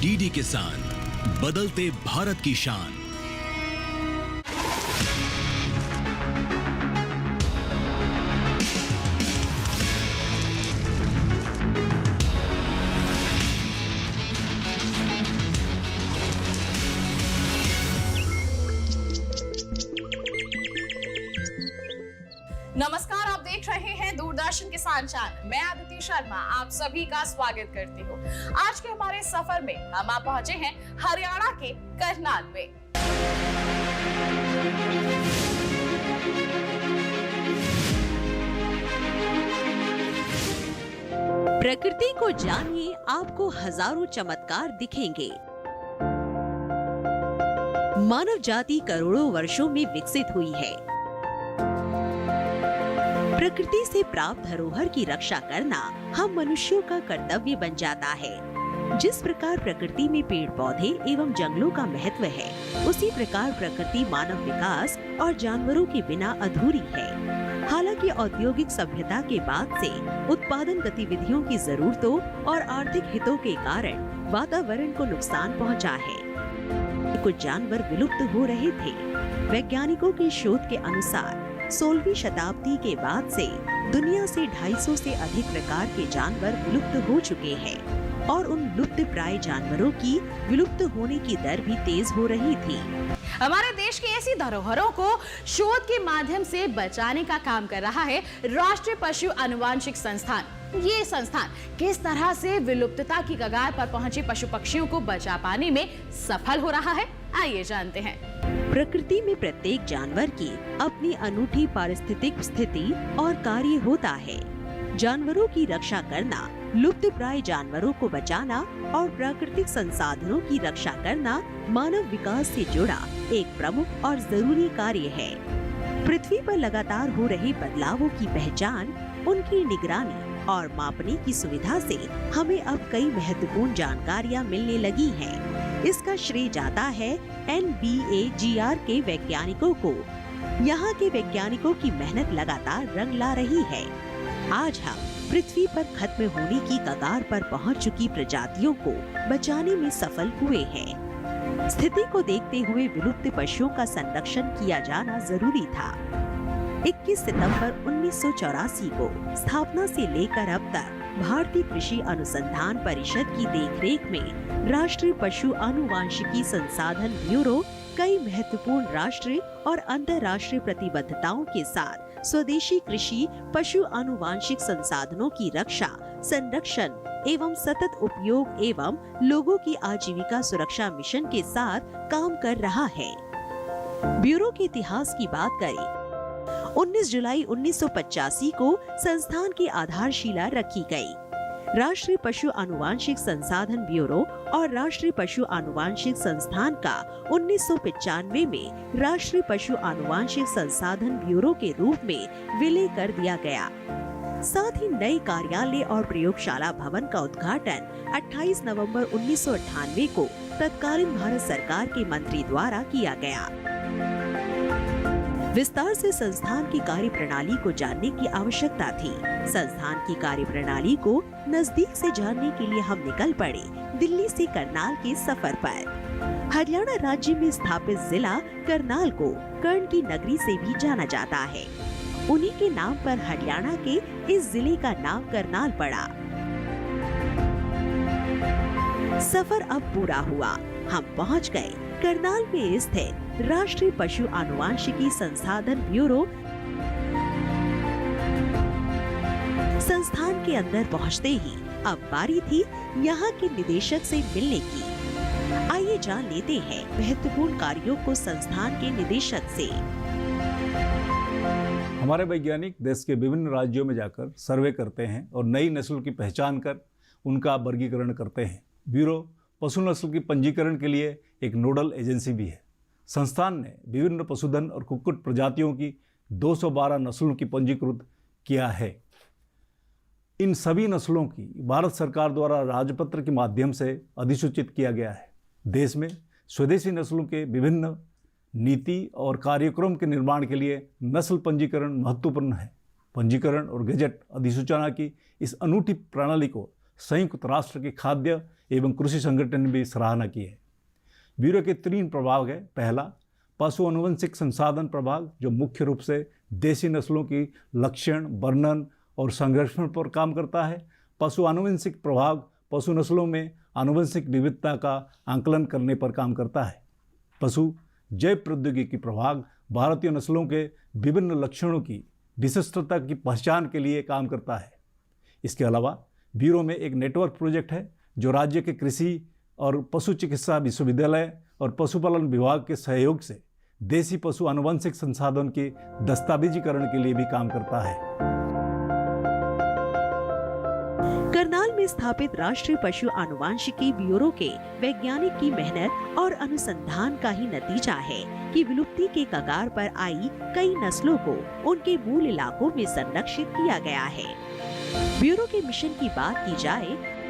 DD किसान, बदलते भारत की शान। नमस्कार, आप देख रहे हैं दूरदर्शन किसान चैनल। मैं अदिति शर्मा आप सभी का स्वागत करती हूँ। आज के हमारे सफर में हम आप पहुंचे हैं हरियाणा के करनाल में। प्रकृति को जानिए, आपको हजारों चमत्कार दिखेंगे। मानव जाति करोड़ों वर्षों में विकसित हुई है। प्रकृति से प्राप्त धरोहर की रक्षा करना हम मनुष्यों का कर्तव्य बन जाता है। जिस प्रकार प्रकृति में पेड़ पौधे एवं जंगलों का महत्व है, उसी प्रकार प्रकृति मानव विकास और जानवरों के बिना अधूरी है। हालांकि औद्योगिक सभ्यता के बाद से उत्पादन गतिविधियों की जरूरतों और आर्थिक हितों के कारण वातावरण को नुकसान पहुंचा है। कुछ जानवर विलुप्त हो रहे थे। वैज्ञानिकों के शोध के अनुसार 16वीं शताब्दी के बाद से दुनिया से 250 से अधिक प्रकार के जानवर विलुप्त हो चुके हैं और उन लुप्त प्राय जानवरों की विलुप्त होने की दर भी तेज हो रही थी। हमारे देश की ऐसी धरोहरों को शोध के माध्यम से बचाने का काम कर रहा है राष्ट्रीय पशु आनुवांशिक संस्थान। ये संस्थान किस तरह से विलुप्तता की कगार पर पहुंचे पशु पक्षियों को बचा पाने में सफल हो रहा है, आइए जानते हैं। प्रकृति में प्रत्येक जानवर की अपनी अनूठी पारिस्थितिक स्थिति और कार्य होता है। जानवरों की रक्षा करना, लुप्त प्राय जानवरों को बचाना और प्राकृतिक संसाधनों की रक्षा करना मानव विकास से जुड़ा एक प्रमुख और जरूरी कार्य है। पृथ्वी पर लगातार हो रहे बदलावों की पहचान, उनकी निगरानी और मापने की सुविधा से हमें अब कई महत्वपूर्ण जानकारियां मिलने लगी हैं। इसका श्रेय जाता है NBAGR के वैज्ञानिकों को। यहाँ के वैज्ञानिकों की मेहनत लगातार रंग ला रही है। आज हम पृथ्वी पर खत्म होने की कगार पर पहुँच चुकी प्रजातियों को बचाने में सफल हुए हैं। स्थिति को देखते हुए विलुप्त पशुओं का संरक्षण किया जाना जरूरी था। 21 सितंबर 1984 को स्थापना से लेकर अब तक भारतीय कृषि अनुसंधान परिषद की देखरेख में राष्ट्रीय पशु आनुवांशिकी संसाधन ब्यूरो कई महत्वपूर्ण राष्ट्रीय और अंतर्राष्ट्रीय प्रतिबद्धताओं के साथ स्वदेशी कृषि पशु आनुवांशिक संसाधनों की रक्षा, संरक्षण एवं सतत उपयोग एवं लोगों की आजीविका सुरक्षा मिशन के साथ काम कर रहा है। ब्यूरो के इतिहास की बात करें, 19 जुलाई 1985 को संस्थान की आधारशिला रखी गई। राष्ट्रीय पशु आनुवांशिक संसाधन ब्यूरो और राष्ट्रीय पशु आनुवांशिक संस्थान का 1995 में राष्ट्रीय पशु आनुवांशिक संसाधन ब्यूरो के रूप में विलय कर दिया गया। साथ ही नए कार्यालय और प्रयोगशाला भवन का उद्घाटन 28 नवंबर 1998 को तत्कालीन भारत सरकार के मंत्री द्वारा किया गया। विस्तार से संस्थान की कार्य प्रणाली को जानने की आवश्यकता थी। संस्थान की कार्य प्रणाली को नजदीक से जानने के लिए हम निकल पड़े दिल्ली से करनाल के सफर पर। हरियाणा राज्य में स्थापित जिला करनाल को कर्ण की नगरी से भी जाना जाता है। उन्हीं के नाम पर हरियाणा के इस जिले का नाम करनाल पड़ा। सफर अब पूरा हुआ। हम पहुंच गए करनाल में स्थित राष्ट्रीय पशु आनुवांशिकी संसाधन ब्यूरो। संस्थान के अंदर पहुंचते ही अब बारी थी यहाँ के निदेशक से मिलने की। आइए जान लेते हैं महत्वपूर्ण कार्यों को संस्थान के निदेशक से। हमारे वैज्ञानिक देश के विभिन्न राज्यों में जाकर सर्वे करते हैं और नई नस्ल की पहचान कर उनका वर्गीकरण करते हैं। ब्यूरो पशु नस्ल की पंजीकरण के लिए एक नोडल एजेंसी भी है। संस्थान ने विभिन्न पशुधन और कुक्कुट प्रजातियों की 212 नस्लों की पंजीकृत किया है। इन सभी नस्लों की भारत सरकार द्वारा राजपत्र के माध्यम से अधिसूचित किया गया है। देश में स्वदेशी नस्लों के विभिन्न नीति और कार्यक्रम के निर्माण के लिए नस्ल पंजीकरण महत्वपूर्ण है। पंजीकरण और गजट अधिसूचना की इस अनूठी प्रणाली को संयुक्त राष्ट्र के खाद्य एवं कृषि संगठन ने भी सराहना की है। ब्यूरो के 3 प्रभाग है। पहला, पशु आनुवंशिक संसाधन प्रभाग, जो मुख्य रूप से देशी नस्लों की लक्षण, वर्णन और संरक्षण पर काम करता है। पशु आनुवंशिक प्रभाग पशु नस्लों में आनुवंशिक विविधता का आंकलन करने पर काम करता है। पशु जैव प्रौद्योगिकी प्रभाग भारतीय नस्लों के विभिन्न लक्षणों की विशिष्टता की पहचान के लिए काम करता है। इसके अलावा ब्यूरो में एक नेटवर्क प्रोजेक्ट है जो राज्य के कृषि और पशु चिकित्सा विश्वविद्यालय और पशुपालन विभाग के सहयोग से देसी पशु आनुवंशिक संसाधन के दस्तावेजीकरण के लिए भी काम करता है। करनाल में स्थापित राष्ट्रीय पशु आनुवांशिकी ब्यूरो के वैज्ञानिक की मेहनत और अनुसंधान का ही नतीजा है कि विलुप्ति के कगार पर आई कई नस्लों को उनके मूल इलाकों में संरक्षित किया गया है। ब्यूरो के मिशन की बात की जाए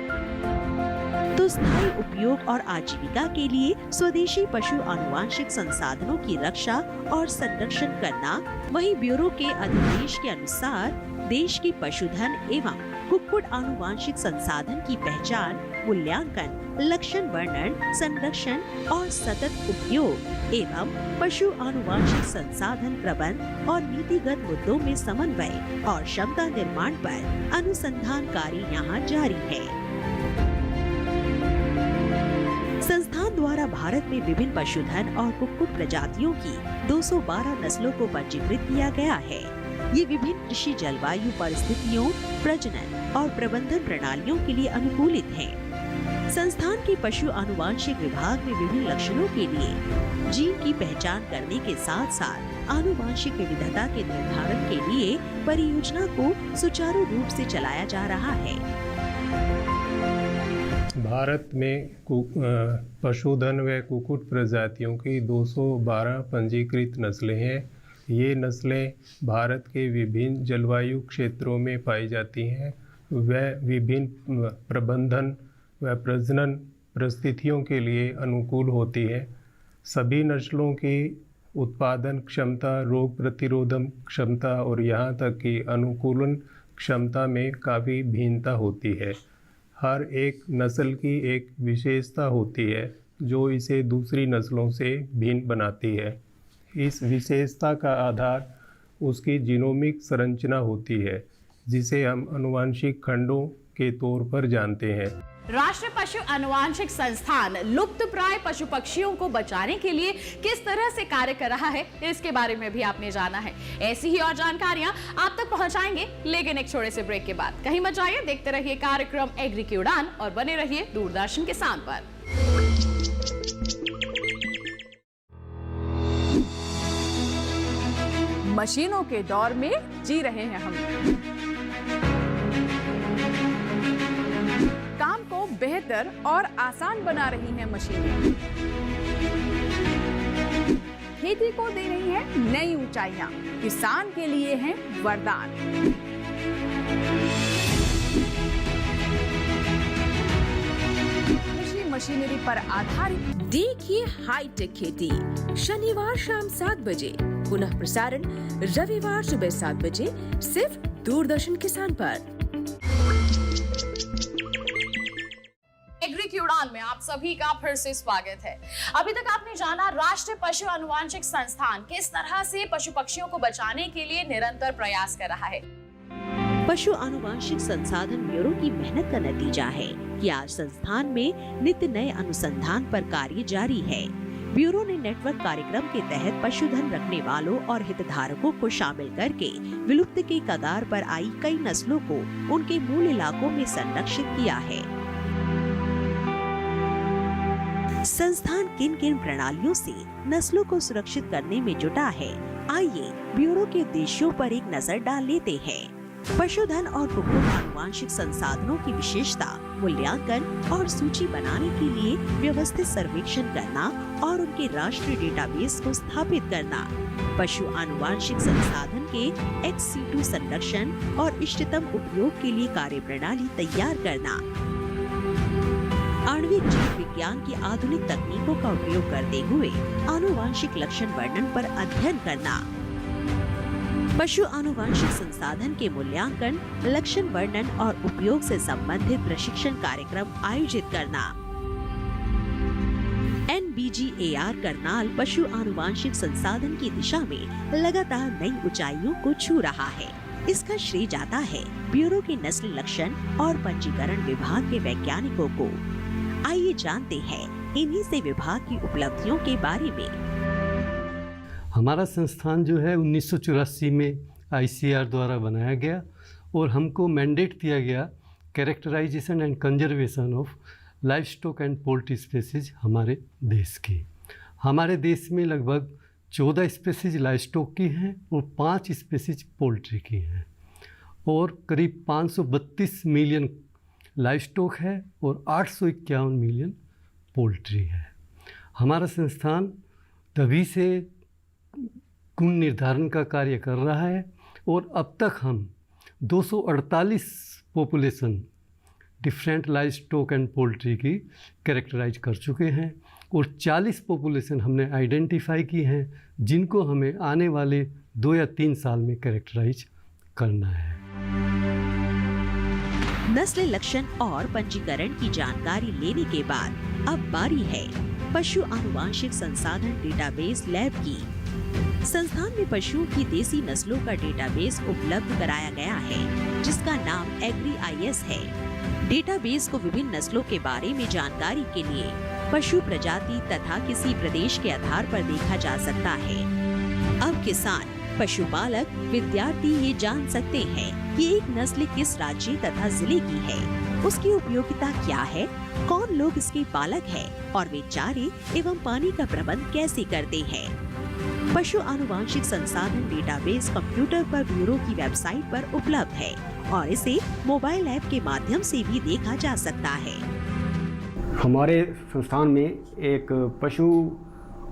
तो स्थायी उपयोग और आजीविका के लिए स्वदेशी पशु आनुवांशिक संसाधनों की रक्षा और संरक्षण करना, वहीं ब्यूरो के अधिदेश के अनुसार देश की पशुधन एवं कुक्कुट आनुवांशिक संसाधन की पहचान, मूल्यांकन, लक्षण वर्णन, संरक्षण और सतत उपयोग एवं पशु आनुवांशिक संसाधन प्रबंध और नीतिगत मुद्दों में समन्वय और क्षमता निर्माण पर अनुसंधान कार्य यहाँ जारी है। संस्थान द्वारा भारत में विभिन्न पशुधन और कुक्कुट प्रजातियों की 212 नस्लों को पंजीकृत किया गया है। ये विभिन्न कृषि जलवायु परिस्थितियों, प्रजनन और प्रबंधन प्रणालियों के लिए अनुकूलित हैं। संस्थान के पशु आनुवांशिक विभाग में विभिन्न लक्षणों के लिए जीन की पहचान करने के साथ साथ आनुवांशिक विविधता के निर्धारण के लिए परियोजना को सुचारू रूप से चलाया जा रहा है। भारत में पशुधन व कुक्कुट प्रजातियों की 212 पंजीकृत नस्लें हैं। ये नस्लें भारत के विभिन्न जलवायु क्षेत्रों में पाई जाती हैं। वह विभिन्न प्रबंधन व प्रजनन परिस्थितियों के लिए अनुकूल होती है। सभी नस्लों की उत्पादन क्षमता, रोग प्रतिरोधक क्षमता और यहाँ तक कि अनुकूलन क्षमता में काफ़ी भिन्नता होती है। हर एक नस्ल की एक विशेषता होती है जो इसे दूसरी नस्लों से भिन्न बनाती है। इस विशेषता का आधार उसकी जीनोमिक संरचना होती है, जिसे हम आनुवांशिक खंडों के तौर पर जानते हैं। राष्ट्रीय पशु आनुवांशिक संस्थान लुप्तप्राय पशु पक्षियों को बचाने के लिए किस तरह से कार्य कर रहा है, इसके बारे में भी आपने जाना है। ऐसी ही और जानकारियां आप तक पहुंचाएंगे, लेकिन एक छोटे से ब्रेक के बाद। कहीं मत जाइए, देखते रहिए कार्यक्रम एग्री की उड़ान और बने रहिए दूरदर्शन किसान पर। मशीनों के दौर में जी रहे हैं हम। काम को बेहतर और आसान बना रही हैं मशीनें। खेती को दे रही हैं नई ऊंचाइयां, किसान के लिए हैं वरदान। कृषि मशीनरी पर आधारित देखिए हाईटेक खेती, शनिवार शाम 7 बजे, पुनः प्रसारण रविवार सुबह 7 बजे, सिर्फ दूरदर्शन किसान पर। एग्री की उड़ान में आप सभी का फिर से स्वागत है। अभी तक आपने जाना राष्ट्रीय पशु आनुवांशिक संस्थान किस तरह से पशु पक्षियों को बचाने के लिए निरंतर प्रयास कर रहा है। पशु आनुवांशिक संसाधन ब्यूरो की मेहनत का नतीजा है कि आज संस्थान में नित्य नए अनुसंधान पर कार्य जारी है। ब्यूरो ने नेटवर्क कार्यक्रम के तहत पशुधन रखने वालों और हितधारकों को शामिल करके विलुप्त के कगार पर आई कई नस्लों को उनके मूल इलाकों में संरक्षित किया है। संस्थान किन किन प्रणालियों से नस्लों को सुरक्षित करने में जुटा है, आइए ब्यूरो के उद्देश्यों पर एक नजर डाल लेते हैं। पशुधन और कुक्कुट आनुवांशिक संसाधनों की विशेषता, मूल्यांकन और सूची बनाने के लिए व्यवस्थित सर्वेक्षण करना और उनके राष्ट्रीय डेटाबेस को स्थापित करना, पशु आनुवांशिक संसाधन के ex situ संरक्षण और इष्टतम उपयोग के लिए कार्यप्रणाली तैयार करना, आणविक जीव विज्ञान की आधुनिक तकनीकों का उपयोग करते हुए आनुवांशिक लक्षण वर्णन पर अध्ययन करना, पशु आनुवांशिक संसाधन के मूल्यांकन, लक्षण वर्णन और उपयोग से संबंधित प्रशिक्षण कार्यक्रम आयोजित करना। NBGAR करनाल पशु आनुवांशिक संसाधन की दिशा में लगातार नई ऊंचाइयों को छू रहा है। इसका श्रेय जाता है ब्यूरो के नस्ल लक्षण और पंजीकरण विभाग के वैज्ञानिकों को। आइए जानते हैं इन्हीं से विभाग की उपलब्धियों के बारे में। हमारा संस्थान जो है 1984 में ICAR द्वारा बनाया गया और हमको मैंडेट दिया गया characterisation and conservation of livestock and poultry species हमारे देश की। हमारे देश में लगभग 14 स्पेसीज लाइव स्टॉक की हैं और 5 स्पेसीज पोल्ट्री की हैं और करीब 532 मिलियन लाइव स्टॉक है और 851 मिलियन पोल्ट्री है। हमारा संस्थान तभी से गुण निर्धारण का कार्य कर रहा है और अब तक हम 248 population different live stock and poultry की कैरेक्टराइज कर चुके हैं और 40 पॉपुलेशन हमने आइडेंटिफाई की हैं जिनको हमें आने वाले 2 या 3 साल में कैरेक्टराइज करना है। नस्ल लक्षण और पंजीकरण की जानकारी लेने के बाद अब बारी है पशु आनुवांशिक संसाधन डेटाबेस लैब की। संस्थान में पशुओं की देसी नस्लों का डेटाबेस उपलब्ध कराया गया है जिसका नाम EGRI-IS है। डेटाबेस को विभिन्न नस्लों के बारे में जानकारी के लिए पशु प्रजाति तथा किसी प्रदेश के आधार पर देखा जा सकता है। अब किसान, पशुपालक, विद्यार्थी ये जान सकते हैं कि एक नस्ल किस राज्य तथा जिले की है, उसकी उपयोगिता क्या है, कौन लोग इसके पालक हैं और वे चारे एवं पानी का प्रबंध कैसे करते हैं। पशु आनुवांशिक संसाधन डेटाबेस कंप्यूटर पर ब्यूरो की वेबसाइट पर उपलब्ध है और इसे मोबाइल ऐप के माध्यम से भी देखा जा सकता है। हमारे संस्थान में एक पशु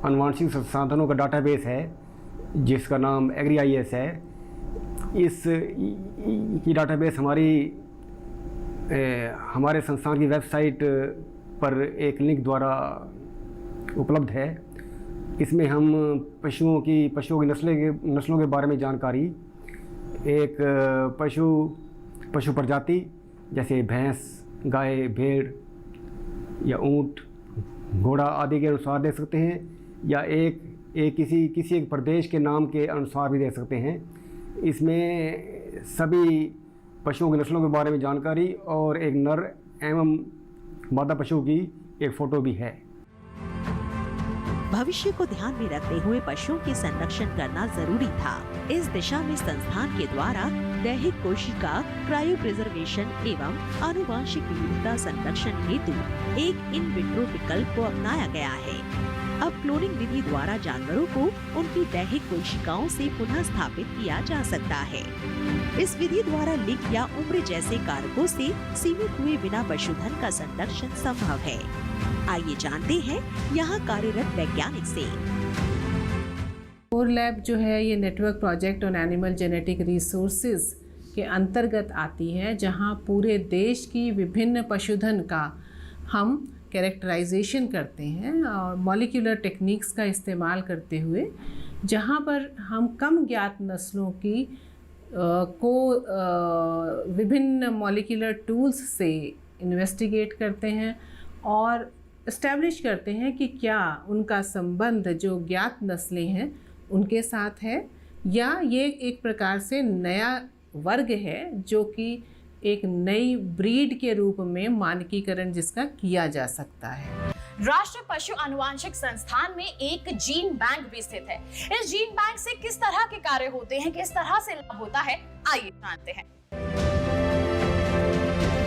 आनुवांशिक संसाधनों का डाटाबेस है जिसका नाम EGRI-IS है। इस डाटाबेस हमारे संस्थान की वेबसाइट पर एक लिंक द्वारा उपलब्ध है। इसमें हम पशुओं की नस्लों के बारे में जानकारी, एक पशु प्रजाति जैसे भैंस, गाय, भेड़ या ऊंट, घोड़ा आदि के अनुसार दे सकते हैं या किसी एक प्रदेश के नाम के अनुसार भी दे सकते हैं। इसमें सभी पशुओं की नस्लों के बारे में जानकारी और एक नर एवं मादा पशु की एक फ़ोटो भी है। भविष्य को ध्यान में रखते हुए पशुओं के संरक्षण करना जरूरी था। इस दिशा में संस्थान के द्वारा दैहिक कोशिका क्रायो प्रिजर्वेशन एवं आनुवांशिक विविधता संरक्षण हेतु एक इन विट्रो विकल्प को अपनाया गया है। अब क्लोनिंग विधि द्वारा जानवरों को उनकी दैहिक कोशिकाओं से पुनः स्थापित किया जा सकता है। इस विधि द्वारा लिंग या उम्र जैसे कारकों से सीमित हुए बिना पशुधन का संरक्षण संभव है। आइए जानते हैं यहाँ कार्यरत वैज्ञानिक से। कोर लैब जो है ये network project on animal genetic resources के अंतर्गत आती है, जहाँ पूरे देश की विभिन्न पशुधन का हम कैरेक्टराइजेशन करते हैं और मॉलिक्यूलर टेक्निक्स का इस्तेमाल करते हुए, जहाँ पर हम कम ज्ञात नस्लों की विभिन्न मॉलिक्यूलर टूल्स से इन्वेस्टिगेट करते हैं और इस्टेब्लिश करते हैं कि क्या उनका संबंध जो ज्ञात नस्लें हैं उनके साथ है या ये एक प्रकार से नया वर्ग है जो कि एक नई ब्रीड के रूप में मानकीकरण जिसका किया जा सकता है। राष्ट्रीय पशु आनुवांशिक संस्थान में एक जीन बैंक भी स्थित है। इस जीन बैंक से किस तरह के कार्य होते हैं, किस तरह से लाभ होता है, आइए जानते हैं।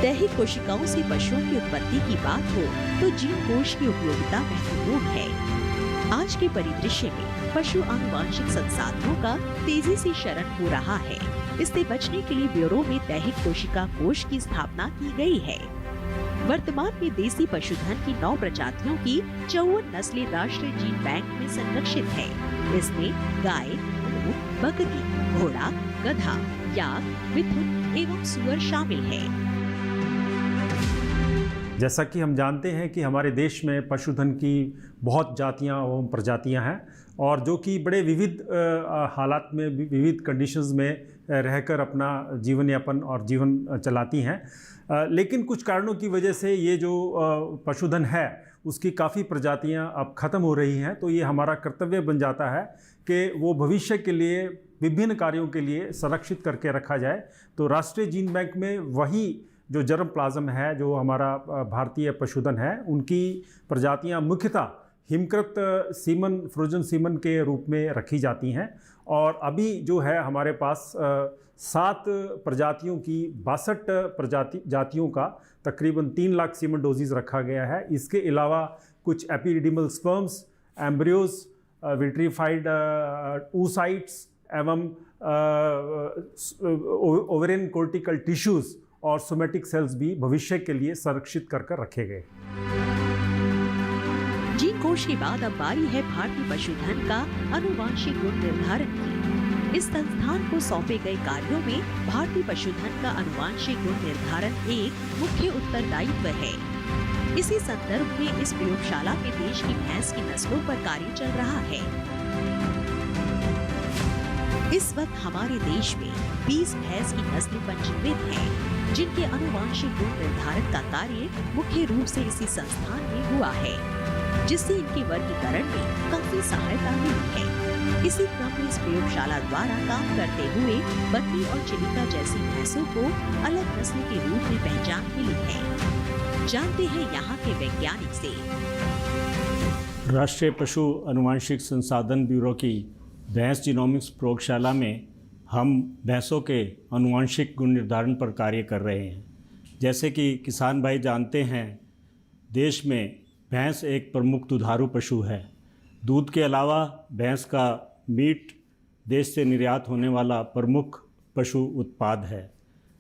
दैहिक कोशिकाओं से पशुओं की उत्पत्ति की बात हो तो जीन कोश की उपयोगिता महत्वपूर्ण है। आज के परिदृश्य में पशु आनुवांशिक संसाधनों का तेजी से क्षरण हो रहा है। इससे बचने के लिए ब्यूरो में दैहिक कोशिका कोष की स्थापना की गई है। वर्तमान में देसी पशुधन की 9 प्रजातियों की 54 नस्लें राष्ट्रीय जीन बैंक में संरक्षित है। इसमें गाय, ऊँट, बकरी, घोड़ा, गधा, याक, मिथुन एवं सुअर शामिल है। जैसा कि हम जानते हैं कि हमारे देश में पशुधन की बहुत जातियां एवं प्रजातियां हैं और जो कि बड़े विविध हालात में, विविध कंडीशंस में रहकर अपना जीवन यापन और जीवन चलाती हैं। लेकिन कुछ कारणों की वजह से ये जो पशुधन है उसकी काफ़ी प्रजातियां अब ख़त्म हो रही हैं। तो ये हमारा कर्तव्य बन जाता है कि वो भविष्य के लिए विभिन्न कार्यों के लिए संरक्षित करके रखा जाए। तो राष्ट्रीय जीन बैंक में वही जो जर्म प्लाज्म है, जो हमारा भारतीय पशुधन है, उनकी प्रजातियां मुख्यतः हिमकृत सीमन, फ्रोजन सीमन के रूप में रखी जाती हैं। और अभी जो है हमारे पास 7 प्रजातियों की 62 जातियों का तकरीबन 3 लाख सीमन डोजेज रखा गया है। इसके अलावा कुछ एपिडिडिमल स्पर्म्स, एम्ब्रियोज, विट्रीफाइड oocytes एवं ओवेरियन कोर्टिकल टिश्यूज़ और सोमेटिक सेल्स भी भविष्य के लिए संरक्षित कर रखे गए। जीन कोष के बाद अब बारी है भारतीय पशुधन का अनुवांशिक गुण निर्धारण की। इस संस्थान को सौंपे गए कार्यों में भारतीय पशुधन का अनुवांशिक गुण निर्धारण एक मुख्य उत्तरदायित्व है। इसी संदर्भ में इस प्रयोगशाला में देश की भैंस की नस्लों पर कार्य चल रहा है। इस वक्त हमारे देश में 20 भैंस की नस्लें पंजीकृत हैं, जिनके अनुवांशिक गुण निर्धारण का कार्य मुख्य रूप से इसी संस्थान में हुआ है, जिससे इनके वर्गीकरण में काफी सहायता मिली है। इसी क्रम में इस प्रयोगशाला द्वारा काम करते हुए बन्नी और चिलिका जैसी भैंसों को अलग नस्ल के रूप में पहचान मिली है। जानते हैं यहाँ के वैज्ञानिक से। राष्ट्रीय पशु अनुवांशिक संसाधन ब्यूरो की भैंस जीनोमिक्स प्रयोगशाला में हम भैंसों के अनुवांशिक गुण निर्धारण पर कार्य कर रहे हैं। जैसे कि किसान भाई जानते हैं, देश में भैंस एक प्रमुख दुधारू पशु है। दूध के अलावा भैंस का मीट देश से निर्यात होने वाला प्रमुख पशु उत्पाद है।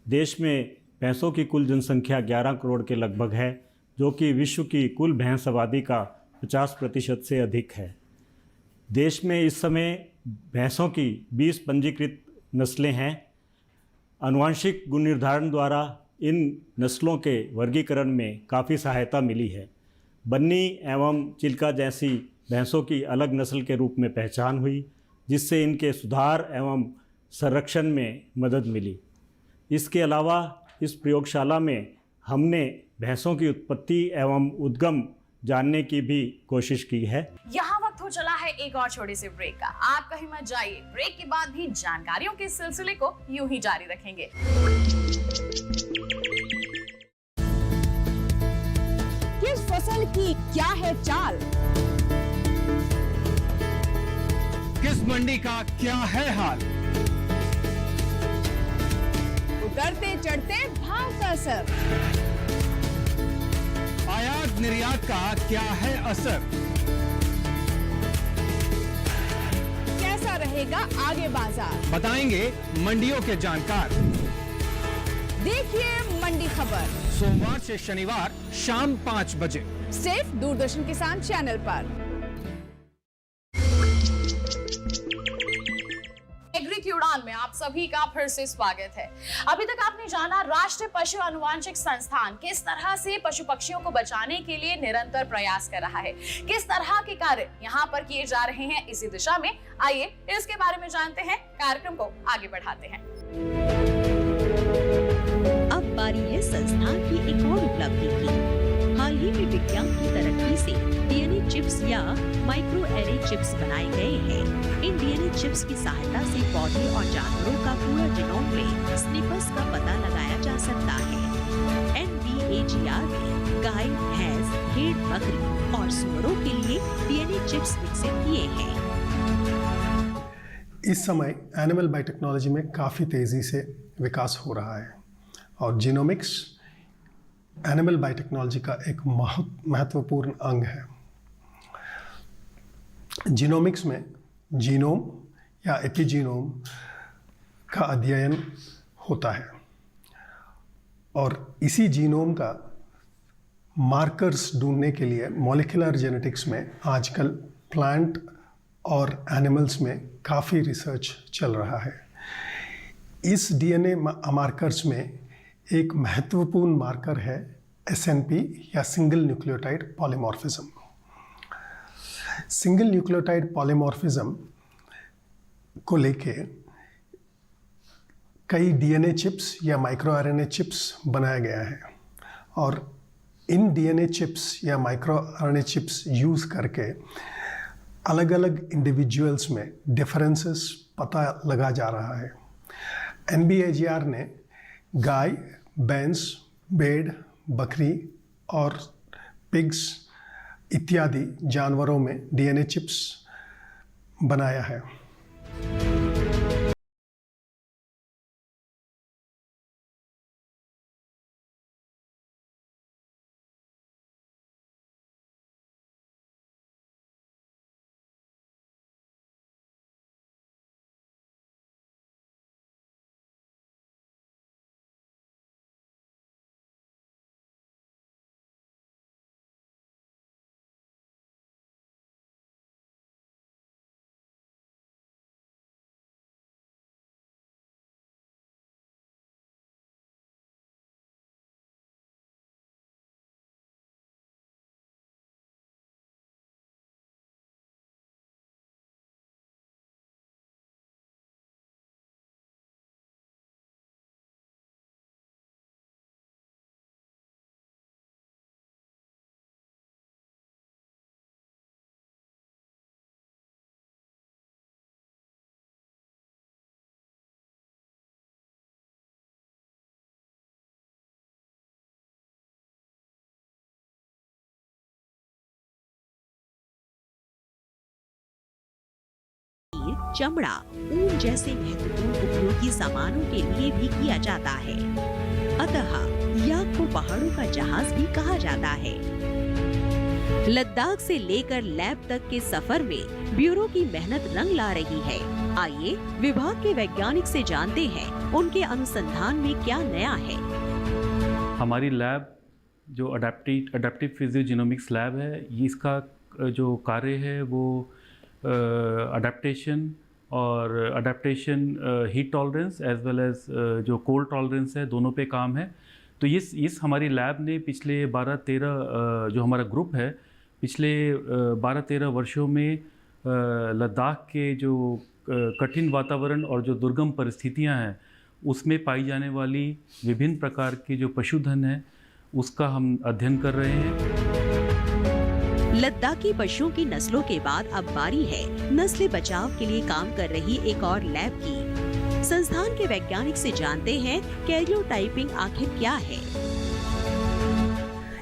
देश में भैंसों की कुल जनसंख्या 11 करोड़ के लगभग है, जो कि विश्व की कुल भैंस आबादी का 50% से अधिक है। देश में इस समय भैंसों की 20 पंजीकृत नस्लें हैं। अनुवांशिक गुण निर्धारण द्वारा इन नस्लों के वर्गीकरण में काफ़ी सहायता मिली है। बन्नी एवं चिल्का जैसी भैंसों की अलग नस्ल के रूप में पहचान हुई, जिससे इनके सुधार एवं संरक्षण में मदद मिली। इसके अलावा इस प्रयोगशाला में हमने भैंसों की उत्पत्ति एवं उद्गम जानने की भी कोशिश की है। यहाँ वक्त हो चला है एक और छोटे से ब्रेक का। आप कहीं मत जाइए, ब्रेक के बाद भी जानकारियों के सिलसिले को यूं ही जारी रखेंगे। किस फसल की क्या है चाल, किस मंडी का क्या है हाल, उतरते चढ़ते भाव का असर, आयात निर्यात का क्या है असर, कैसा रहेगा आगे बाजार, बताएंगे मंडियों के जानकार। देखिए मंडी खबर सोमवार से शनिवार शाम 5 बजे सिर्फ दूरदर्शन किसान चैनल पर। एग्री की उड़ान में आप सभी का फिर से स्वागत है। अभी तक आपने जाना राष्ट्रीय पशु अनुवांशिक संस्थान किस तरह से पशु पक्षियों को बचाने के लिए निरंतर प्रयास कर रहा है, किस तरह के कार्य यहाँ पर किए जा रहे हैं इसी दिशा में। आइए इसके बारे में जानते हैं, कार्यक्रम को आगे बढ़ाते हैं। अब बारी है संस्थान की एक और उपलब्धि की। हाल ही में विज्ञान की तरक्की से डीएनए चिप्स या माइक्रो एरे चिप्स बनाए गए हैं। इन डीएनए चिप्स की सहायता से पौधे और जानवरों का पूरा जीनोम में स्निपर्स का पता लगाया जा सकता है। NVAGR में गाय, भैंस, भेड़, बकरी और सुअरों के लिए डीएनए चिप्स विकसित किए हैं। इस समय एनिमल बायोटेक्नोलॉजी में काफ़ी तेज़ी से विकास हो रहा है और जीनोमिक्स एनिमल बायोटेक्नोलॉजी का एक महत्वपूर्ण अंग है। जीनोमिक्स में जीनोम या एपिजीनोम का अध्ययन होता है और इसी जीनोम का मार्कर्स ढूंढने के लिए मॉलिक्यूलर जेनेटिक्स में आजकल प्लांट और एनिमल्स में काफ़ी रिसर्च चल रहा है। इस डीएनए मार्कर्स में एक महत्वपूर्ण मार्कर है SNP या single nucleotide polymorphism. Single nucleotide polymorphism को लेके कई डीएनए चिप्स या माइक्रो आरएनए चिप्स बनाया गया है और इन डीएनए चिप्स या माइक्रो आरएनए चिप्स यूज़ करके अलग अलग इंडिविजुअल्स में डिफरेंसेस पता लगा जा रहा है। NBAGR ने गाय, भैंस, भेड़, बकरी और पिग्स इत्यादि जानवरों में डीएनए चिप्स बनाया है। चमड़ा, ऊन जैसे महत्वपूर्ण उपयोगी सामानों के लिए भी किया जाता है। अतः याक को पहाड़ों का जहाज भी कहा जाता है। लद्दाख से लेकर लैब तक के सफर में ब्यूरो की मेहनत रंग ला रही है। आइए विभाग के वैज्ञानिक से जानते हैं उनके अनुसंधान में क्या नया है। हमारी लैब जो अडेप्टिव फिजियोजेनोमिक्स लैब है, इसका जो कार्य है वो adaptation heat tolerance as well as जो कोल्ड टॉलरेंस है, दोनों पे काम है। तो इस हमारी लैब ने पिछले 12-13 जो हमारा ग्रुप है, पिछले 12-13 वर्षों में लद्दाख के जो कठिन वातावरण और जो दुर्गम परिस्थितियां हैं उसमें पाई जाने वाली विभिन्न प्रकार के जो पशुधन है उसका हम अध्ययन कर रहे हैं। लद्दाखी पशुओं की नस्लों के बाद अब बारी है नस्ल बचाव के लिए काम कर रही एक और लैब की। संस्थान के वैज्ञानिक से जानते हैं कैरियोटाइपिंग आखिर क्या है।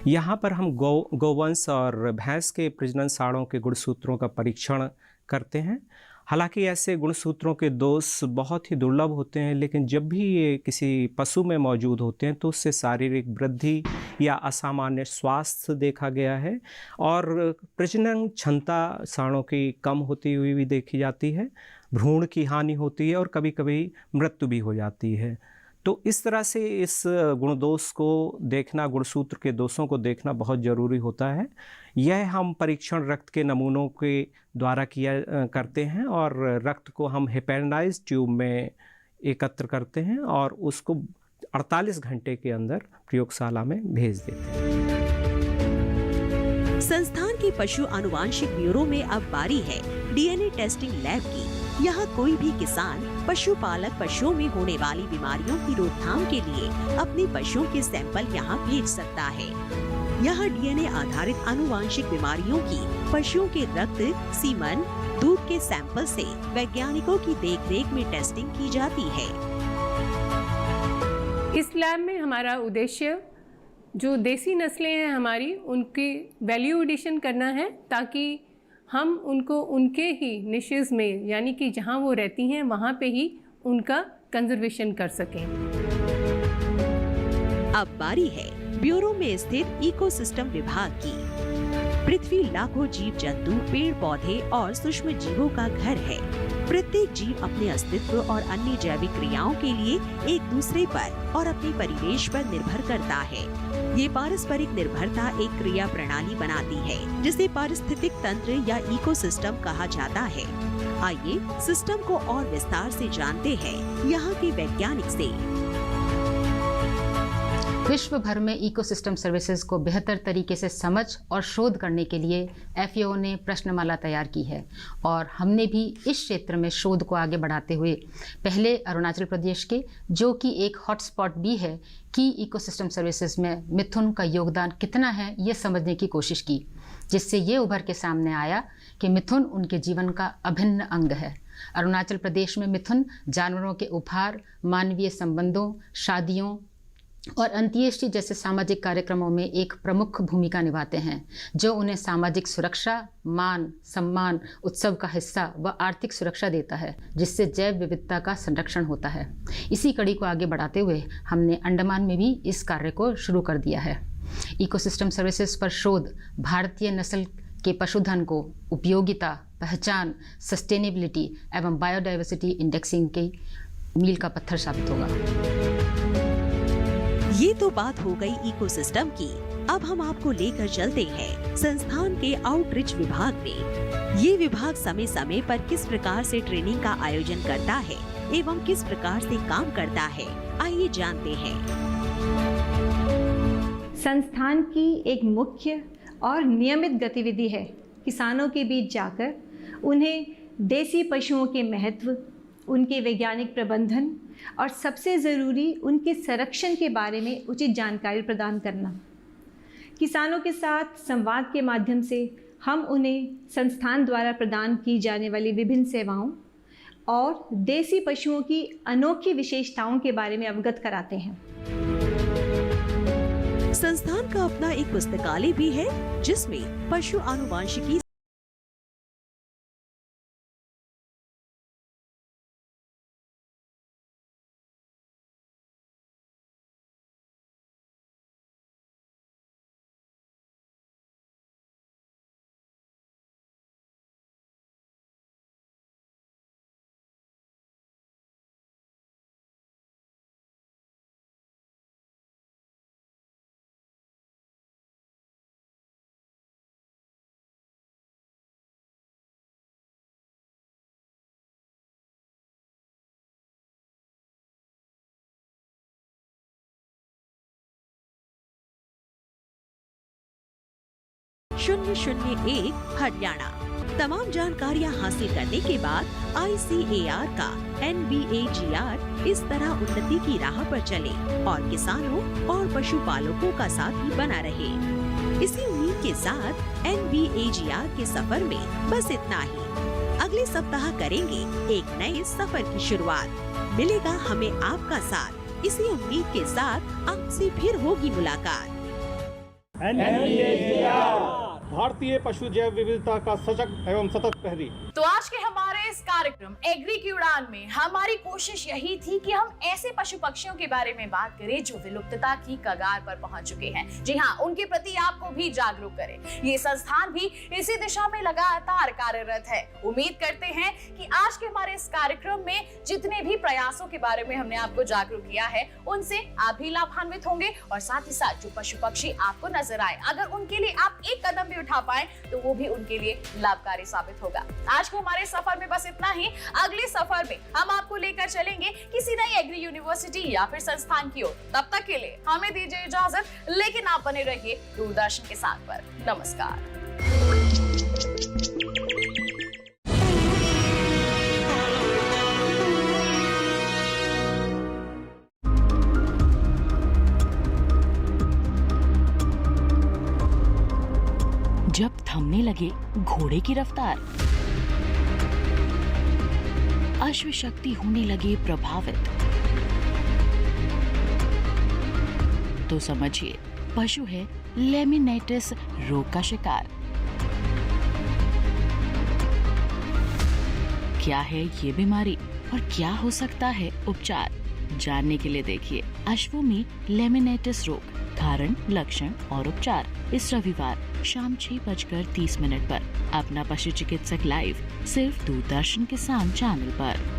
यहाँ पर हम गोवंश और भैंस के प्रजनन साड़ों के गुणसूत्रों का परीक्षण करते हैं। हालांकि ऐसे गुणसूत्रों के दोष बहुत ही दुर्लभ होते हैं, लेकिन जब भी ये किसी पशु में मौजूद होते हैं तो उससे शारीरिक वृद्धि या असामान्य स्वास्थ्य देखा गया है और प्रजनन क्षमता साड़ों की कम होती हुई भी देखी जाती है, भ्रूण की हानि होती है और कभी कभी मृत्यु भी हो जाती है। तो इस तरह से इस गुणदोष को देखना, गुणसूत्र के दोषों को देखना बहुत ज़रूरी होता है। यह हम परीक्षण रक्त के नमूनों के द्वारा करते हैं और रक्त को हम हेपेराइज ट्यूब में एकत्र करते हैं और उसको 48 घंटे के अंदर प्रयोगशाला में भेज देते हैं। संस्थान के पशु आनुवांशिक ब्यूरो में अब बारी है डीएनए टेस्टिंग लैब की। यहाँ कोई भी किसान पशुपालक पशुओं में होने वाली बीमारियों की रोकथाम के लिए अपने पशुओं के सैंपल यहाँ भेज सकता है। यहाँ डीएनए आधारित आनुवांशिक बीमारियों की पशुओं के रक्त, सीमन, दूध के सैंपल से वैज्ञानिकों की देखरेख में टेस्टिंग की जाती है। इस लैब में हमारा उद्देश्य जो देसी नस्लें हैं हमारी, उनकी वैल्यू एडिशन करना है ताकि हम उनको उनके ही निशेस में, यानी कि जहाँ वो रहती हैं वहाँ पे ही उनका कंजर्वेशन कर सकें। अब बारी है ब्यूरो में स्थित इकोसिस्टम विभाग की। पृथ्वी लाखों जीव जंतु, पेड़ पौधे और सूक्ष्म जीवों का घर है। प्रत्येक जीव अपने अस्तित्व और अन्य जैविक क्रियाओं के लिए एक दूसरे पर और अपने परिवेश पर निर्भर करता है। ये पारस्परिक निर्भरता एक क्रिया प्रणाली बनाती है जिसे पारिस्थितिक तंत्र या इकोसिस्टम कहा जाता है। आइए सिस्टम को और विस्तार से जानते हैं यहाँ के वैज्ञानिक से। विश्व भर में इकोसिस्टम सर्विसेज को बेहतर तरीके से समझ और शोध करने के लिए FAO ने प्रश्नमाला तैयार की है और हमने भी इस क्षेत्र में शोध को आगे बढ़ाते हुए पहले अरुणाचल प्रदेश के, जो कि एक हॉटस्पॉट भी है, कि इकोसिस्टम सर्विसेज में मिथुन का योगदान कितना है ये समझने की कोशिश की, जिससे ये उभर के सामने आया कि मिथुन उनके जीवन का अभिन्न अंग है। अरुणाचल प्रदेश में मिथुन जानवरों के उपहार, मानवीय संबंधों, शादियों और अंत्येष्टि जैसे सामाजिक कार्यक्रमों में एक प्रमुख भूमिका निभाते हैं, जो उन्हें सामाजिक सुरक्षा, मान, सम्मान, उत्सव का हिस्सा व आर्थिक सुरक्षा देता है, जिससे जैव विविधता का संरक्षण होता है। इसी कड़ी को आगे बढ़ाते हुए हमने अंडमान में भी इस कार्य को शुरू कर दिया है। इकोसिस्टम सर्विसेज पर शोध भारतीय नस्ल के पशुधन को उपयोगिता, पहचान, सस्टेनेबिलिटी एवं बायोडाइवर्सिटी इंडेक्सिंग के मील का पत्थर साबित होगा। ये तो बात हो गई इकोसिस्टम की। अब हम आपको लेकर चलते हैं संस्थान के आउटरीच विभाग में। ये विभाग समय समय पर किस प्रकार से ट्रेनिंग का आयोजन करता है एवं किस प्रकार से काम करता है, आइए जानते हैं। संस्थान की एक मुख्य और नियमित गतिविधि है किसानों के बीच जाकर उन्हें देसी पशुओं के महत्व, उनके वैज्ञानिक प्रबंधन और सबसे ज़रूरी उनके संरक्षण के बारे में उचित जानकारी प्रदान करना। किसानों के साथ संवाद के माध्यम से हम उन्हें संस्थान द्वारा प्रदान की जाने वाली विभिन्न सेवाओं और देसी पशुओं की अनोखी विशेषताओं के बारे में अवगत कराते हैं। संस्थान का अपना एक पुस्तकालय भी है जिसमें पशु आनुवांशिकी (001) हरियाणा। तमाम जानकारियां हासिल करने के बाद ICAR का NBAGR इस तरह उन्नति की राह पर चले और किसानों और पशुपालकों का साथी बना रहे। इसी उम्मीद के साथ NBAGR के सफर में बस इतना ही। अगले सप्ताह करेंगे एक नए सफर की शुरुआत। मिलेगा हमें आपका साथ। इसी उम्मीद के साथ आपसे फिर होगी मुलाकात। भारतीय पशु जैव विविधता का सजग एवं सतत प्रहरी। तो आज के हमारे इस कार्यक्रम एग्री की उड़ान में हमारी कोशिश यही थी कि हम ऐसे पशु पक्षियों के बारे में बात करें जो विलुप्तता की कगार पर पहुंच चुके हैं। जी हाँ, उनके प्रति आपको भी जागरूक करें। ये संस्थान भी इसी दिशा में लगातार कार्यरत है। उम्मीद करते हैं कि आज के हमारे इस कार्यक्रम में जितने भी प्रयासों के बारे में हमने आपको जागरूक किया है, उनसे आप भी लाभान्वित होंगे और साथ ही साथ जो पशु पक्षी आपको नजर आए, अगर उनके लिए आप एक कदम भी उठा पाए तो वो भी उनके लिए लाभकारी साबित होगा। आज के हमारे सफर में बस इतना ही। अगले सफर में हम आपको लेकर चलेंगे किसी नई एग्री यूनिवर्सिटी या फिर संस्थान की ओर। तब तक के लिए हमें दीजिए इजाजत, लेकिन आप बने रहिए दूरदर्शन के साथ पर। नमस्कार। जब थमने लगे घोड़े की रफ्तार, अश्व शक्ति होने लगे प्रभावित, तो समझिए पशु है लेमिनाइटिस रोग का शिकार। क्या है ये बीमारी और क्या हो सकता है उपचार, जानने के लिए देखिए अश्वों में लेमिनाइटिस रोग कारण, लक्षण और उपचार इस रविवार शाम 6:30 पर अपना पशु चिकित्सक लाइव सिर्फ दूरदर्शन किसान चैनल पर।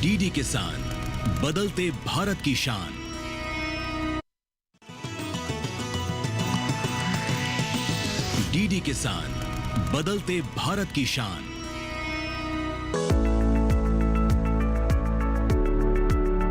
डीडी किसान, बदलते भारत की शान। डीडी किसान, बदलते भारत की शान।